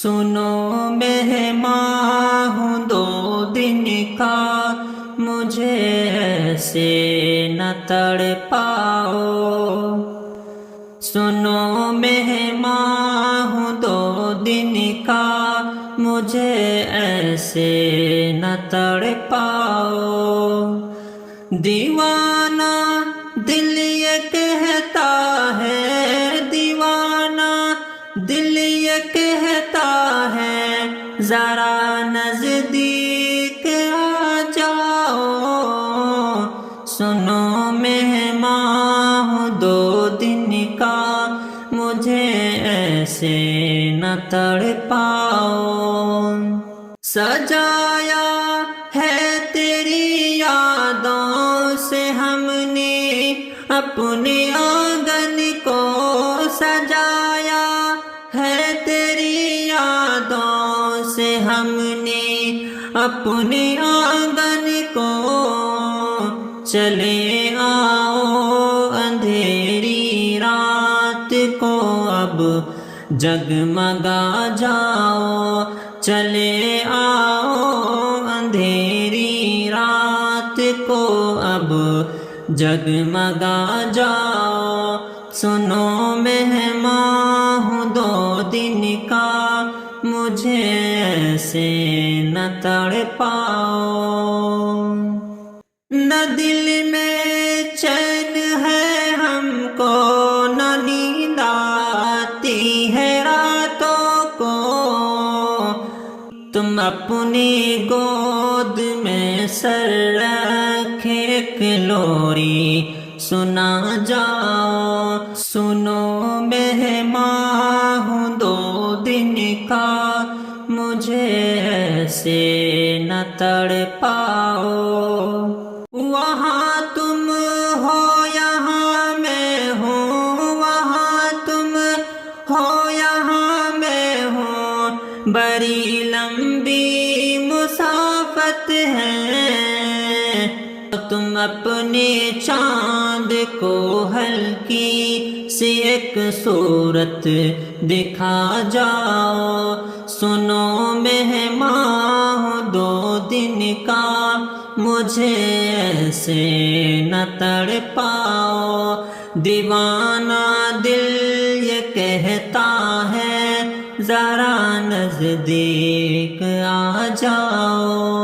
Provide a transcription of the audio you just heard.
سنو مہمان ہوں 2 دن کا، مجھے ایسے نہ تڑپاؤ۔ سنو مہمان ہوں 2 دن کا، مجھے ایسے نہ تڑپاؤ۔ دیوانہ دل یہ کہتا ہے، دیوانہ دل یہ کہتا ہے، ذرا نزدیک آ جاؤ۔ سنو مہمان ہوں 2 دن کا، مجھے ایسے نہ تڑپاؤ۔ سجایا ہے تیری یادوں سے ہم نے اپنے آنگن کو، سجایا ہے تیری یادوں سے ہم نے اپنے آنگن کو۔ چلے آؤ اندھیری رات کو اب جگمگا جاؤ، چلے آؤ اندھیری رات کو اب جگمگا جاؤ۔ سنو مہمان ہوں 2 دن کا، مجھے ایسے نہ تڑپاؤ۔ نہ دل میں چین ہے ہم کو، نہ نیند آتی ہے راتوں کو، تم اپنی گود میں سر رکھے ایک لوری سنا جاؤ۔ سنو مہمان ہوں 2 دن کا، مجھے ایسے نہ تڑپاؤ۔ وہاں تم ہو یہاں میں ہوں، وہاں تم ہو یہاں میں ہوں، بڑی لمبی مسافت ہے۔ تم اپنے چاند کو ہلکی سی ایک صورت دکھا جاؤ۔ سنو مہمان ہوں 2 دن کا، مجھے ایسے نہ تڑپاؤ۔ دیوانہ دل یہ کہتا ہے، ذرا نزدیک آ جاؤ۔